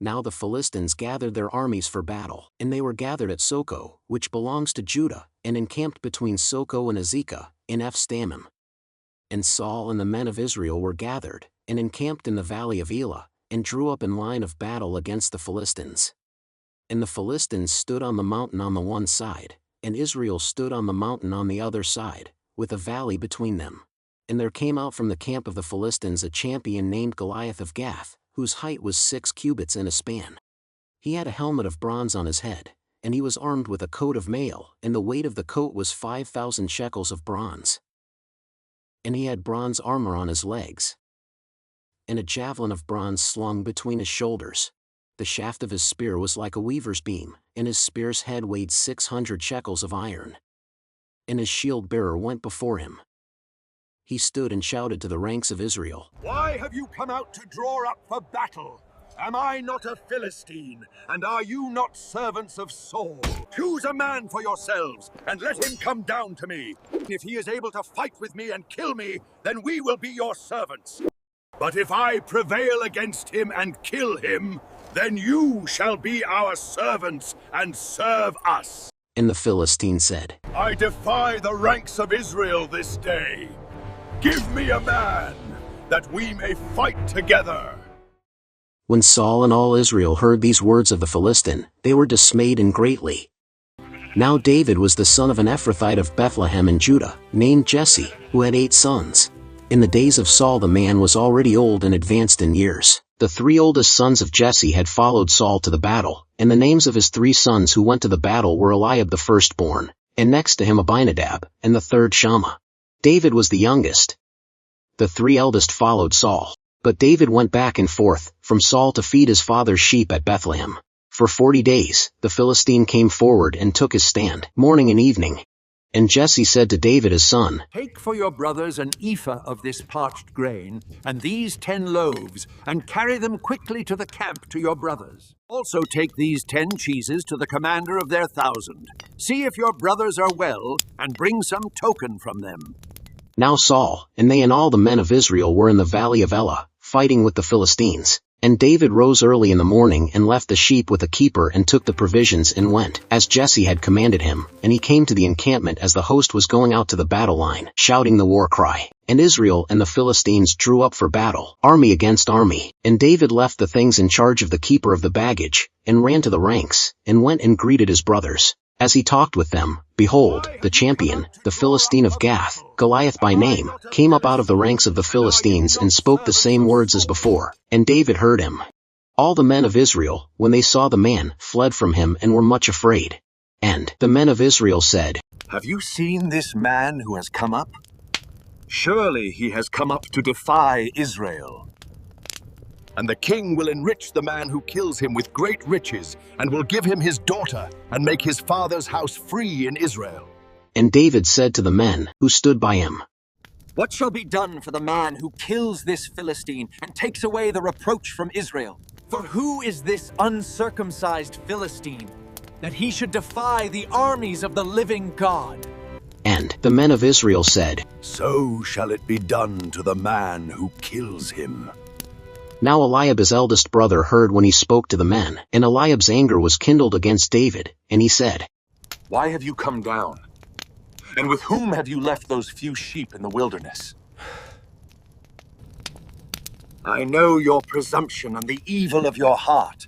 Now the Philistines gathered their armies for battle, and they were gathered at Soko, which belongs to Judah, and encamped between Soko and Azekah, in Ephstammim. And Saul and the men of Israel were gathered, and encamped in the valley of Elah, and drew up in line of battle against the Philistines. And the Philistines stood on the mountain on the one side, and Israel stood on the mountain on the other side, with a valley between them. And there came out from the camp of the Philistines a champion named Goliath of Gath, whose height was 6 cubits and a span. He had a helmet of bronze on his head, and he was armed with a coat of mail, and the weight of the coat was 5,000 shekels of bronze. And he had bronze armor on his legs, and a javelin of bronze slung between his shoulders. The shaft of his spear was like a weaver's beam, and his spear's head weighed 600 shekels of iron. And his shield-bearer went before him. He stood and shouted to the ranks of Israel, "Why have you come out to draw up for battle? Am I not a Philistine, and are you not servants of Saul? Choose a man for yourselves, and let him come down to me. If he is able to fight with me and kill me, then we will be your servants. But if I prevail against him and kill him, then you shall be our servants and serve us." And the Philistine said, "I defy the ranks of Israel this day. Give me a man, that we may fight together." When Saul and all Israel heard these words of the Philistine, they were dismayed and greatly. Now David was the son of an Ephrathite of Bethlehem in Judah, named Jesse, who had 8 sons. In the days of Saul the man was already old and advanced in years. The 3 oldest sons of Jesse had followed Saul to the battle, and the names of his 3 sons who went to the battle were Eliab the firstborn, and next to him Abinadab, and the third Shammah. David was the youngest. The 3 eldest followed Saul. But David went back and forth from Saul to feed his father's sheep at Bethlehem. For 40 days, the Philistine came forward and took his stand, morning and evening. And Jesse said to David his son, "Take for your brothers an ephah of this parched grain, and these 10 loaves, and carry them quickly to the camp to your brothers. Also take these 10 cheeses to the commander of their 1,000. See if your brothers are well, and bring some token from them." Now Saul, and they and all the men of Israel were in the valley of Elah, fighting with the Philistines. And David rose early in the morning and left the sheep with a keeper and took the provisions and went, as Jesse had commanded him, and he came to the encampment as the host was going out to the battle line, shouting the war cry. And Israel and the Philistines drew up for battle, army against army. And David left the things in charge of the keeper of the baggage, and ran to the ranks, and went and greeted his brothers. As he talked with them, behold, the champion, the Philistine of Gath, Goliath by name, came up out of the ranks of the Philistines and spoke the same words as before, and David heard him. All the men of Israel, when they saw the man, fled from him and were much afraid. And the men of Israel said, "Have you seen this man who has come up? Surely he has come up to defy Israel. And the king will enrich the man who kills him with great riches, and will give him his daughter, and make his father's house free in Israel." And David said to the men who stood by him, "What shall be done for the man who kills this Philistine and takes away the reproach from Israel? For who is this uncircumcised Philistine, that he should defy the armies of the living God?" And the men of Israel said, "So shall it be done to the man who kills him." Now Eliab his eldest brother heard when he spoke to the men, and Eliab's anger was kindled against David, and he said, "Why have you come down? And with whom have you left those few sheep in the wilderness?" "I know your presumption and the evil of your heart,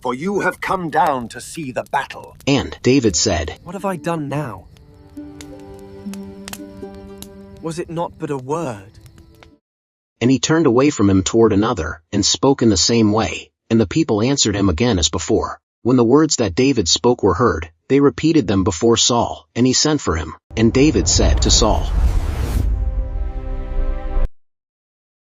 for you have come down to see the battle." And David said, "What have I done now? Was it not but a word?" And he turned away from him toward another, and spoke in the same way, and the people answered him again as before. When the words that David spoke were heard, they repeated them before Saul, and he sent for him. And David said to Saul,